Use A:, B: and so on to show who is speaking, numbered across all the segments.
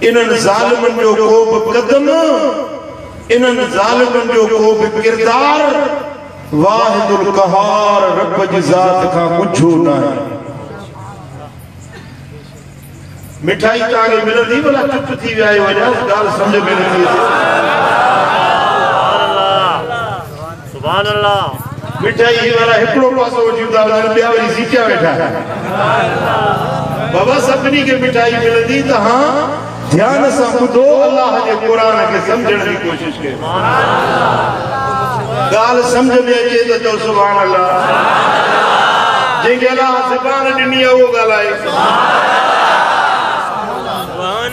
A: इन्हनि ज़ालिमनि जो को बि कदम इन्हनि ज़ालिमनि जो को बि किरदार वाहिदुल क़हार रब जी ज़ात खां कुझु न आहे। मिठाई तव्हांखे मिलंदी भला चुप थी विया आहियो अञा ॻाल्हि सम्झ में नथी अचे।
B: सुभान अल्लाह।
A: मिठाई वारा हिकिड़ो पासो वठी था वञनि ॿिया वरी सीटिया वेठा बाबा सभिनी खे मिठाई मिलंदी त हाँ ध्यान सां ॿुधो अल्लाह जे क़ुरान खे सम्झण जी कोशिश कयो। ॻाल्हि सम्झ में अचे त चओ सुभान अल्लाह। जंहिंखे अल्लाह ज़बान ॾिनी आहे उहो ॻाल्हाए।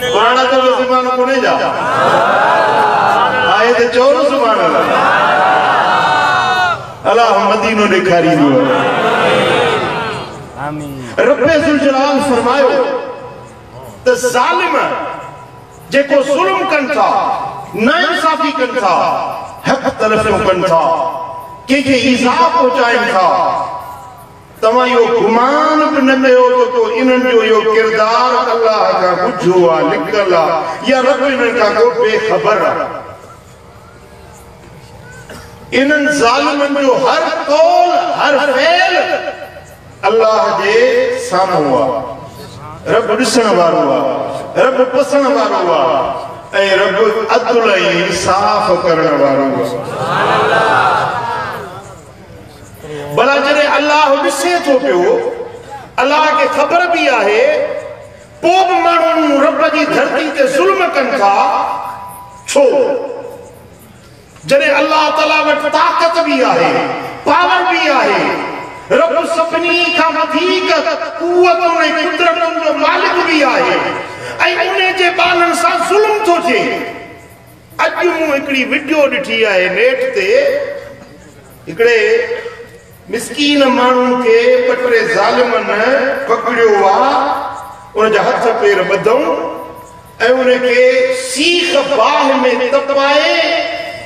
A: क़ुरान त ज़बान कोन्हे जा आहे त चओ न सुभान अल्लाह। अल्लाह मदीनो ॾेखारींदो रब्बे ज़ुल जलाल फरमायो त ज़ालिम जेको ज़ुल्म कनि था नाइंसाफ़ी कनि था हक़ तलफ़ियूं कनि था कंहिंखे ईज़ा पहुचाइनि था तव्हां इहो गुमान बि न कयो त इन्हनि जो इहो किरदार अल्लाह खां ॿुधो आहे लिखियलु आहे या रब इन्हनि खां को बेख़बर आहे। इन्हनि ज़ालिमनि जो हर कौल हर फ़ेल अल्लाह जे साम्हूं आहे। रब ॾिसण वारो आहे रब पसण वारो आहे ऐं रब अदल ऐं इंसाफ़ करण वारो आहे। भला जॾहिं अल्लाह ॾिसे थो पियो अल्लाह खे ख़बर बि आहे पोइ बि माण्हू रब जी धरती ते ज़ुल्म कनि था छो? जॾहिं अल्लाह ताला वटि ताक़त बि आहे पावर बि आहे रब सभिनी खां वधीक क़ुवतुनि ऐं कुदरतुनि जो मालिक बि आहे ऐं उन जे ॿारनि सां ज़ुल्म थो थिए। अॼु मूं हिकिड़ी वीडियो ॾिठी आहे नेट ते हिकिड़े मिस्कीन माण्हू खे पटरे ज़ालिमनि पकड़ियो आहे उनजा हथ पेर ॿधऊं ऐं उनखे सीख बाहि में तपाए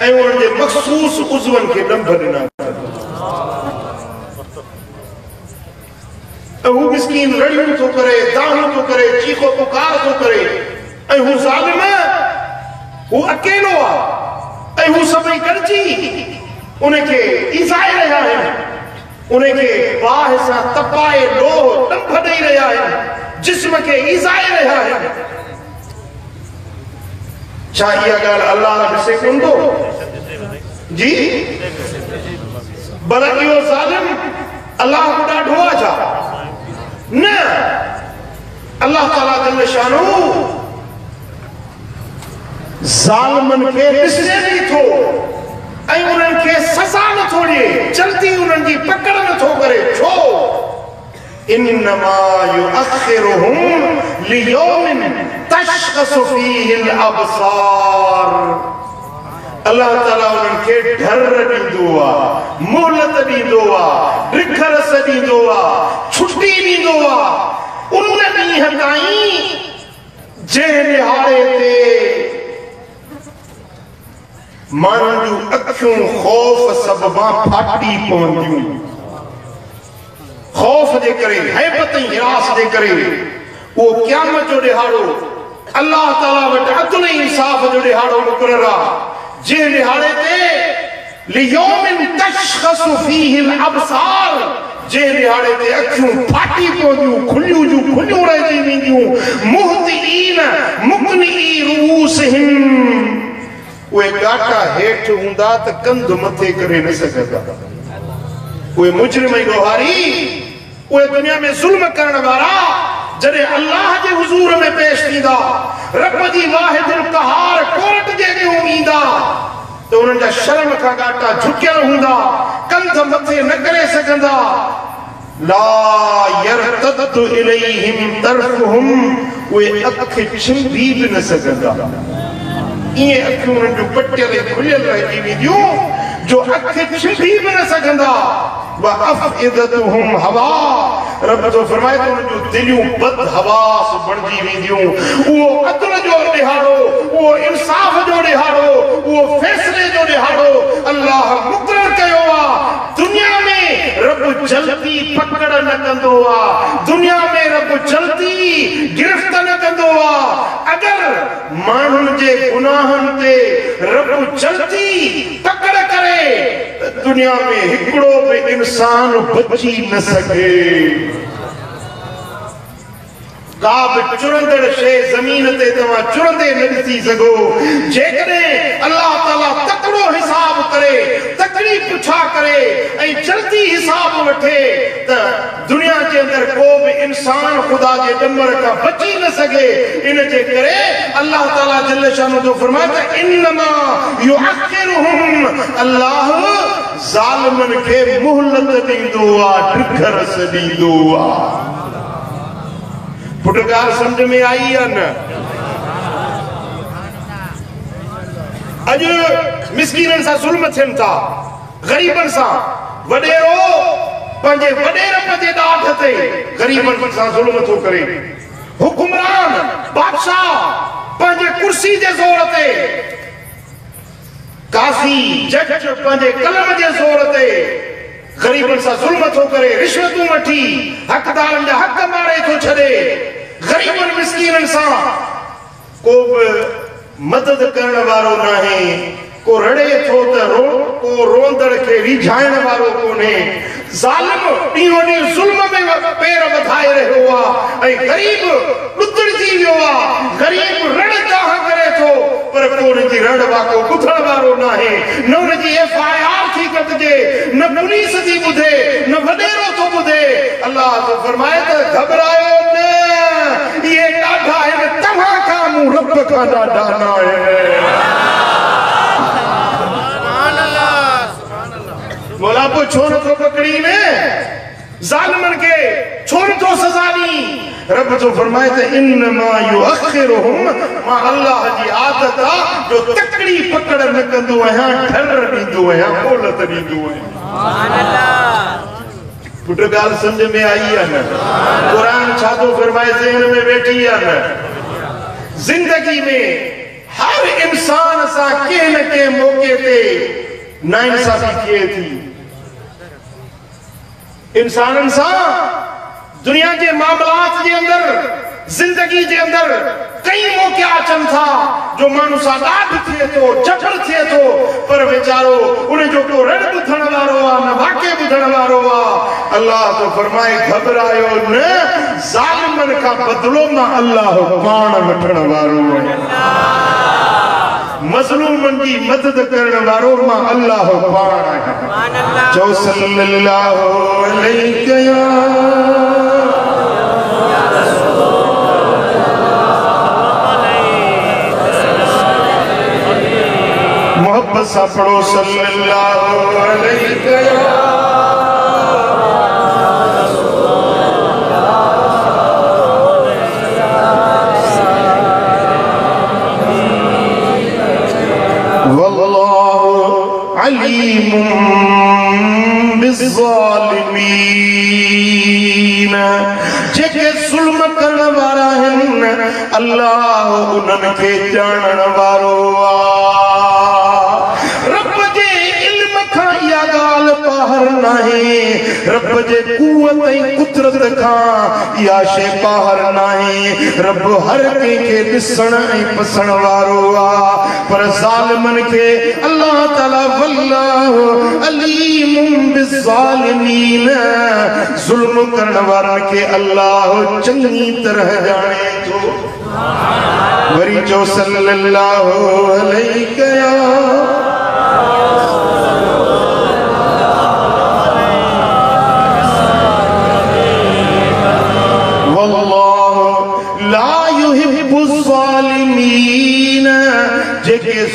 A: ऐं उनजे मख़सूस उज़वनि खे ॾंभ ॾिना। हू मिस्कीन रड़ियूं थो करे दाहूं थो करे चीखो पुकार थो करे ऐं हू ज़ालिम हू अकेलो आहे ऐं हू सभई गॾिजी उनखे ईज़ाए रहिया आहिनि उनखे बाहि सां तपाए ॾोह ॾंभ ॾेई रहिया आहिनि जिस्म खे ईज़ाए रहिया आहिनि। छा इहा ॻाल्हि अल्लाह ॾिसे कोन थो जी? भला इहो ज़ालिम अल्लाह को ॾाढो आहे छा? न अल्लाह ताला जल शानो ज़ालिमनि खे ॾिसे बि थो ऐं उन्हनि खे सज़ा नथो ॾिए जल्दी उन्हनि जी पकड़ नथो करे छो? इन्नमा युअख़िरुहुम लियौमिन तशख़सु फ़ीहिल अबसार। अल्लाह ताला उन्हनि खे डर ॾींदो आहे मोहलत ॾींदो आहे ॾिख रस ॾींदो आहे छुटी ॾींदो आहे उन ॾींहं ताईं जंहिं ॾिहाड़े ते माण्हुनि जूं अखियूं ख़ौफ़ सबबा फाटी पवंदियूं ख़ौफ़ जे करे हैबत ऐं हिरास जे करे उहो क़यामत जो ॾिहाड़ो अल्लाह ताला वटि अदल ऐं इंसाफ़ जो ॾिहाड़ो मुक़रर आहे जंहिं ॾिहाड़े ते लियौमिन तशख़सु फ़ीहिल अबसार जंहिं ॾिहाड़े ते अखियूं फाटी पवंदियूं खुलियूं जूं खुलियूं रहिजी वेंदियूं मुहतिईन मुक़निई रुऊसिहिम उहे ॻाटा हेठि हूंदा त कंध मथे करे न सघंदा। उहे मुजरिम ऐं ॾोहारी उहे दुनिया में ज़ुल्म करण वारा जॾहिं अल्लाह जे हुज़ूर में पेश थींदा रब जी वाहिदुल क़हार कोर्ट जे ॾियूं ईंदा त उन्हनि जा शर्म खां ॻाटा झुकियल हूंदा कंध मथे न करे सघंदा। ला यरतद इलैहिम तरफुहुम उहे अखि छिंभी बि न सघंदा इएं अखियूं उन्हनि जूं पटियल ऐं खुलियल रहिजी वेंदियूं जो अखि छिंभी बि न सघंदा। वअफ़इदतुहुम हवा रब जो फरमाए थो उन्हनि जूं दिलियूं बदहवास बणिजी वेंदियूं। उहो अदल जो ॾिहाड़ो उहो इंसाफ़ जो ॾिहाड़ो उहो फ़ैसिले जो ॾिहाड़ो अल्लाह मुक़ररु कयो आहे दुनिया में रब जल्दी पकड़ न कंदो आ, दुनिया में रब जल्दी गिरफ्त न कंदो आ। अगर माण्हुनि जे गुनाहनि ते रब जल्दी पकड़ करे त दुनिया में हिकिड़ो बि इंसान बची न सघे। का बि चुरंदड़ शइ ज़मीन ते तव्हां चुरंदे न ॾिसी सघो। जेकॾहिं अल्लाह ताला तकड़ो हिसाब करे, तकड़ी पुछा करे ऐं जल्दी हिसाब वठे त दुनिया जे अंदर को बि इंसान ख़ुदा जे ॾमर खां बची न सघे। इन जे करे अल्लाह ताला जल शानो जो फरमाए त इन्नमा युअखिरुहुम, अल्लाह ज़ालिमनि खे मुहलत ॾींदो आहे, ढिघरस ॾींदो आहे। पुटगार समझ में आई या न? अॼु मिस्कीननि सां ज़ुल्म थियनि था, ग़रीबनि सां। वॾेरो पंहिंजे वॾे रब जे ॾाढ ते ग़रीबनि सां ज़ुल्म थो करे। हुकुमरान बादशाह पंहिंजे कुर्सी जे ज़ोर ते, काज़ी जज पंहिंजे कलम जे ज़ोर ते ग़रीबनि सां ज़ुल्म थो करे, रिश्वतूं वठी हक़दारनि जा हक़ मारे थो छॾे। ग़रीबनि मिस्कीननि सां को बि मदद करण वारो नाहे। को रड़े थो त को रोंदड़ खे रिझाइण वारो कोन्हे। ज़ालिम ॾींहों ॾींहुं ज़ुल्म में पेर वधाए रहियो आहे ऐं ग़रीब ॾुतड़जी वियो आहे। ग़रीब रड़ दाह करे थो पर को हुनजी रड़ वाको ॿुधण वारो नाहे। न हुनजी FIR थी कटिजे, न पुलिस थी ॿुधे, न वॾेरो थो ॿुधे। अल्लाह तो फरमाए त घबरायो न, इहे ॾाढा आहिनि तव्हां खां, मूं रब खां ॾाढा न आहिनि। मौला को छो नथो पकड़ी ने? ज़ालिमनि खे छो नथो सज़ा ॾी? रब तो फरमाए त इन्नमा युअखिरुहुम, मां अल्लाह जी आदत आहे जो तकड़ी पकड़ न कंदो आहियां, ढर ॾींदो आहियां, मोहलत ॾींदो आहियां। पुट ॻाल्हि सम्झ में आई आहे न? क़ुरान छा थो फरमाए ज़हन में वेठी आहे न? ज़िंदगी में हर इंसान सां कंहिं न कंहिं मौके ते नाइंसाफ़ी थिए थी। इंसाननि सां दुनिया के मामलात जे अंदर, जिंदगी जे अंदर कई मौके अचन था जो मानू सा ॾाढ थिए थो, जठर थिए थो, पर वेचारो उन जो को रड़ ॿुधण वारो आहे, न वाक़े ॿुधण वारो आहे। अल्लाह तो फरमाए घबरायो न, ज़ालिमनि खां बदिलो मां अल्लाह पाण वठण वारो आहियां। मज़लूमनि जी मदद करण वारो मां अल्लाह पाण आहियां। चओ सल्लल्लाहु अलैहि मोहब्बत सां पढ़ो सल्लल्लाहु अलैहि अलीमुम बिज़्ज़ालिमीन। जेके ज़ुल्म करण वारा आहिनि अल्लाह उन्हनि खे ॼाणण वारो आहे। रब जे इल्म खां इहा ॻाल्हि ॿाहिरि नाहे, रब जे क़ुवत ऐं कुदरत खां इहा शइ ॿाहिरि नाहे। रब हर कंहिंखे ॾिसण ऐं पसण वारो आहे, पर ज़ालिमनि खे अल्लाह ताला वल्लाहु अलीमुम बिज़्ज़ालिमीन, ज़ुल्म करण वारनि खे अल्लाह चङी तरह ॼाणे थो। वरी चओ सल्लल्लाहु अलैहि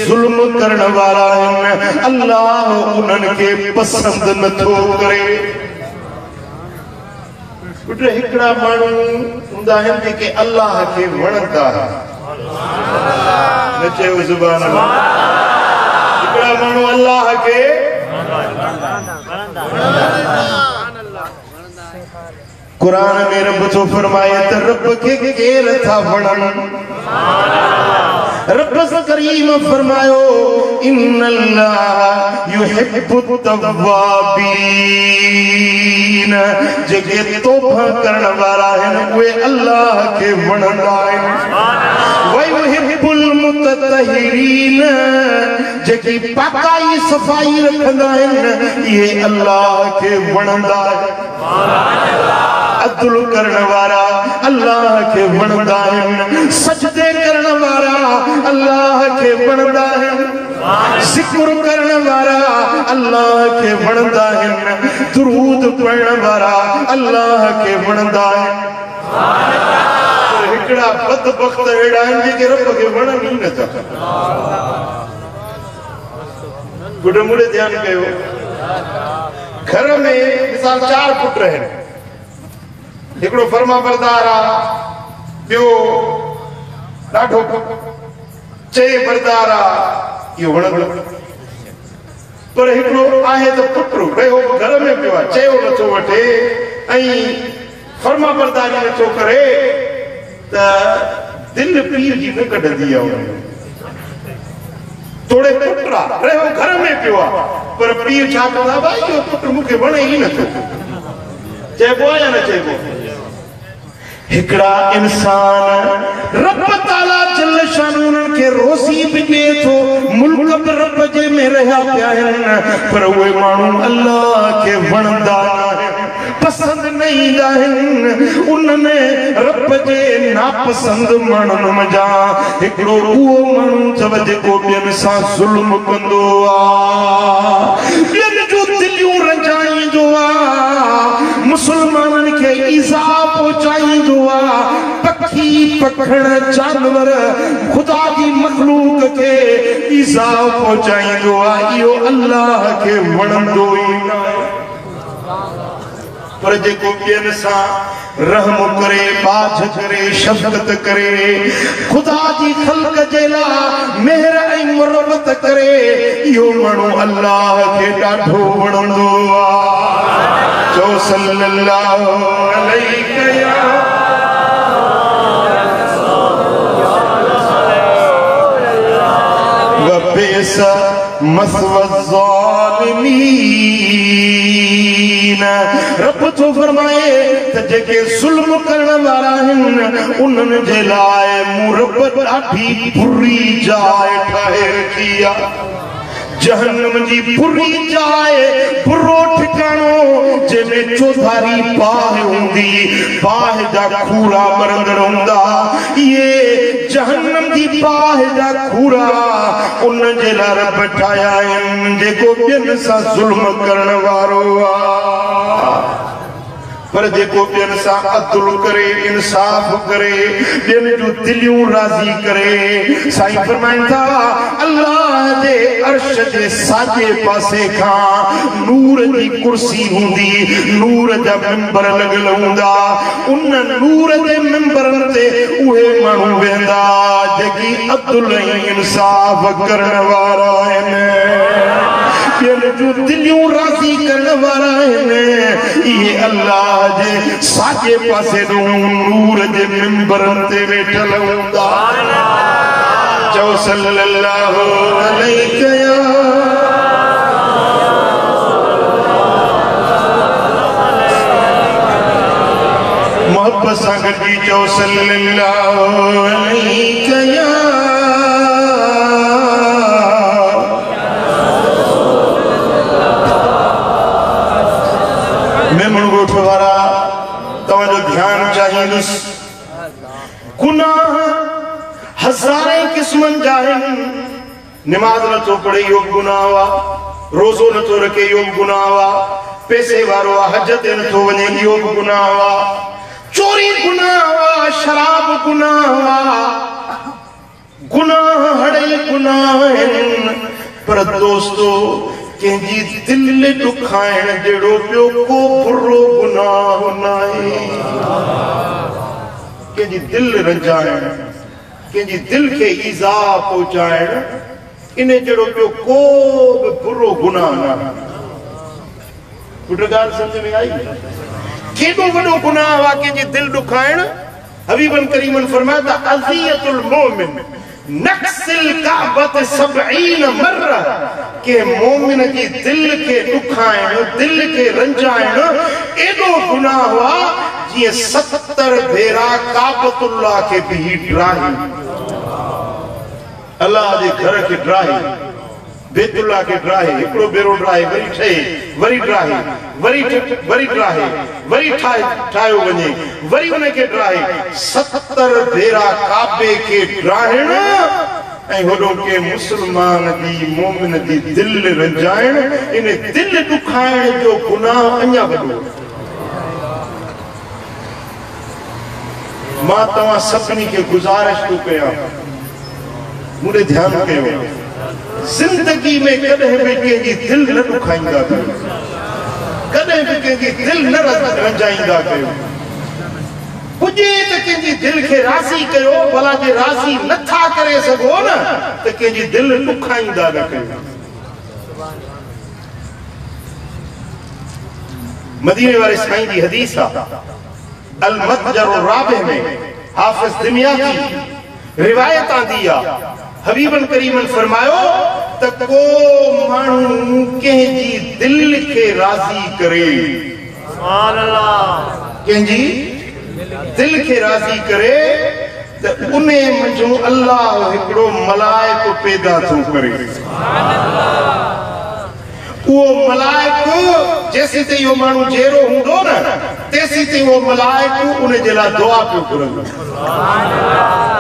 A: ज़ुल्म करण वारा आहिनि अल्लाह उन्हनि खे पसंद नथो करे। हिकिड़ा माण्हू हूंदा आहिनि जेके अल्लाह खे वणंदा न चयो ज़ुबान अल्लाह। हिकिड़ा माण्हू अल्लाह खे कुरान में रब थो फरमाए त रब खे केर था वणनि। रब करीम फरमायो इन्नल्लाह युहिब्बुत तव्वाबीन जेके तौबा करण वारा हैं वे अल्लाह के वणंदा आहिनि व युहिब्बुल मुततहिरीन जेके पाकाई सफाई रखंदा आहिनि ये अल्लाह के वणंदा आहिनि अदल करण वारा अल्लाह के वणंदा आहिनि सजदे करण वारा अल्लाह के वणंदा आहिनि जिक्र करण वारा अल्लाह के वणंदा आहिनि दुरूद पढ़ण वारा अल्लाह के वणंदा आहिनि हिकड़ा बदबख्त अहिड़ा आहिनि जेके रब खे वणनि ई नथा गुड मुड़े ध्यान कयो घर में मिसाल 4 पुट आहिनि हिकड़ो फर्मा बरदार आहे ॿियो ॾाढो चे बरदार आहे इहो वणंदो पर हिकड़ो आहे त पुटु रहियो घर में पियो आहे चयो नथो वठे ऐं फर्मा बरदारी नथो करे त दिल पीर जी न कढंदी आहे तोड़े पुट आहे रहियो घर में पियो आहे पर पीर छा कंदा भाई इहो पुटु मूंखे वणे ई नथो चइबो आहे या न चइबो हिकड़ा इंसान रब ताला जल शानून के रोज़ी भी दे थो मुल्क भी रब जे में रहा पिया आहिनि पर उहे माण्हू अल्लाह के वणंदा पसंद नहीं ईंदा आहिनि उनने रब जे नापसंद माण्हुनि मजा हिकड़ो उहो माण्हू अथव जेको ॿियनि सां ज़ुल्म कंदो आहे ॿियनि जूं दिलियूं रंजाईंदो आहे मुसलमाननि खे ईज़ा पहुचाईंदो आहे पखी पखण जानवर खुदा जी मखलूक के ईज़ा पहुचाईंदो आहे इहो अल्लाह खे वणंदो ई न पर जेको ॿियनि सां रहम करे बाझ करे शफ़क़त करे खुदा जी ख़ल्क़ जे लाइ मेहर ऐं मुरवत करे इहो माण्हू अल्लाह खे ॾाढो वणंदो आहे चओ सल्लल्लाहु अलैहि या वबिस मस्वा ज़ालिमीन रब तो फरमाए त जेके ज़ुल्म करण वारा आहिनि उन्हनि जे लाइ मूं रब ॾाढी बुरी जाइ ठाहे रखी आहे जहन्नम जी बुरी जाइ बुरो ठिकाणो जंहिंमें चौधारी बाहि हूंदी बाहि जा खूरा मरंदड़ हूंदा इहे जहन्नम जी बाहि जा खूरा उन जे लाइ रब ठाहिया आहिनि जेको ॿियनि सां ज़ुल्म करण वारो आहे पर जेको ॿियनि सां अदल करे इंसाफ़ करे ॿियनि जूं दिलियूं राज़ी करे साईं फरमाइनि था अल्लाह जे अर्श जे साॼे पासे खां नूर जी कुर्सी हूंदी नूर जा मिंबर लॻल हूंदा उन नूर जे मिंबरनि ते उहे माण्हू वेंदा जेकी अदल ऐं इंसाफ़ करण वारा आहिनि ॿियनि जूं दिलियूं राज़ी करण वारा आहिनि इहे अल्लाह जे साॼे पासे नूर जे मिंबरनि ते वेठल हूंदा चओ सल्लल्लाहु अलैहि या मोहब्बत सां गॾिजी चओ सल्लल्लाहु अलैहि या मेमण ॻोठ वारा तव्हांजो ध्यानु चाहींदुसि गुनाह हज़ारे क़िस्मनि जा आहिनि निमाज़ नथो पढ़े इहो गुनाह आहे रोज़ो नथो रखे इहो गुनाह आहे पैसे वारो आहे हज ते नथो वञे इहो गुनाह आहे चोरी गुनाह आहे शराब गुनाह आहे गुनाह हड़ई गुनाह आहिनि पर दोस्तो कंहिंजी दिल ॾुखाइण जहिड़ो ॿियो को बुरो गुनाह नाहे कंहिंजी दिल रंजाइण कंहिंजी दिल खे ईज़ा पहुचाइण इन जहिड़ो ॿियो को बि बुरो गुनाह नाहे पुट ॻाल्हि सम्झ में आई केॾो वॾो गुनाह आहे कंहिंजी दिल ॾुखाइण हबीबन करीमन फरमाया त अज़ियतुल मोमिन नक्सिल काबत 70 मर्रा के मोमिन जी दिल के दुखाइण दिल के रंजाइण एडो गुनाह हुआ जी 70 भेरा काबतुल्लाह के भी ड्राही अल्लाह दे घर के ड्राही बेतुल्लाह के ड्राही एकड़ो बेरो ड्राही वरी ठे वरी ड्राही वरी ड्राही वरी ठायो वने वरी उन के ड्राही 70 भेरा काबे के ड्राहिण ऐं होडो के मुसलमान दी मोमिन दी दिल रंजाइण इन दिल दुखाइण जो गुनाह अञा वडो मां तवा सभनी के गुजारिश तो कया मुझे ध्यान कयो जिंदगी में कदे भी केजी दिल न दुखाइंदा कयो कदे भी केजी दिल न रंजाइंदा कयो पुजे त केजी दिल के राजी कयो भला जे राजी नथा करे सगो न त केजी दिल दुखाइंदा न कयो मदीने वाले साईं दी हदीस अल मतजर राबे में हाफिज दिमियाती रिवायत आंदी आ हबीबन करीमन फरमायो त को मानू के जी दिल के राजी करे सुभान अल्लाह के जी दिल के राजी करे त उने मंजो अल्लाह एकड़ो मलाइक पैदा थो करे सुभान अल्लाह वो मलाइक जैसे ते यो मानू जेरो हुंदो न तेसी ते वो मलाइक उन जेला दुआ पियो करंदो सुभान अल्लाह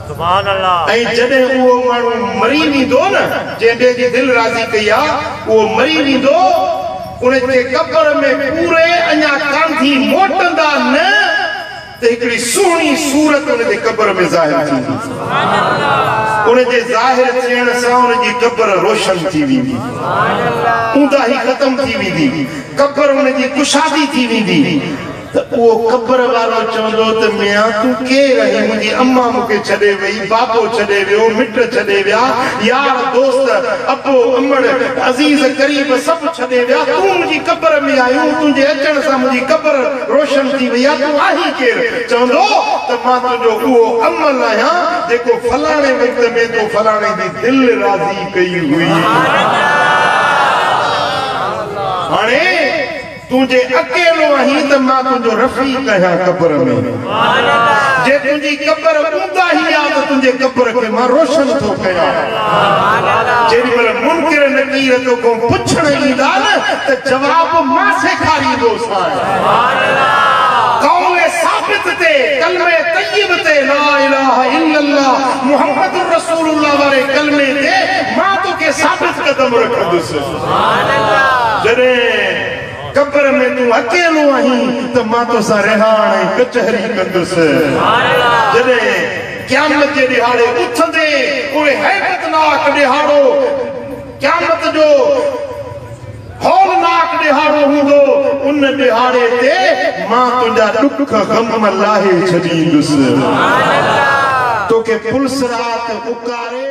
A: सुभान अल्लाह ऐं जडे वो मानू मरी विंदो न जेडे जी दिल राजी कया वो मरी विंदो उन जे कब्र में पूरे अञा कांधी मोटंदा न ते एकड़ी सुणी सूरत उन जे कब्र में ज़ाहिर थींदी सुभान अल्लाह उन जे ज़ाहिर थियण सां उन जी कब्र रोशन थी वेंदी सुभान अल्लाह ऊंदाही खत्म थी वेंदी कब्र उन जी कुशादी थी वेंदी त वो कब्र वालो चवंदो त मियां तू के रही मुंहिंजी अम्मा मूंखे छॾे वई बाबो छॾे वियो मिट छॾे विया यार दोस्त अबो अमड़ अज़ीज़ करीब सभु छॾे विया तूं मुंहिंजी कब्र में आयूं तुंहिंजे अचण सां मुंहिंजी कब्र रोशन थी वई आहे तूं आही केरु चवंदो त मां तुंहिंजो उहो अमल आहियां जेको फलाणे वक़्त में तो फलाणे जी दिल राज़ी कई हुई हाणे तुझे अकेलो आही त मां तुझो रफीक आहियां कब्र में सुभान अल्लाह जे तुझी कब्र ऊंदा ही आ त तुझे कब्र के मां रोशन थो कया सुभान अल्लाह जेडी मल मुनकिर नकीर तो को पुछण ईंदा न त जवाब मां सेखारी दो सुभान अल्लाह कौले साबित ते कलमे तय्यब ते ला इलाहा इल्लल्लाह मुहम्मदुर रसूलुल्लाह वाले कलमे ते मां तो के साबित कदम रखदुस सुभान अल्लाह जरे कब्र में तू अकेलो आही त मां तो सा रहण कचहरी कंदुस सुभान अल्लाह जदे क़यामत जे दिहाड़े उथंदे ओए हैबतनाक दिहाड़ो क़यामत जो हौलनाक दिहाड़ो हुंदो उन दिहाड़े ते मां तुंजा दुख गम लाहे छडींदुस सुभान अल्लाह तो के पुलिस रात उकारे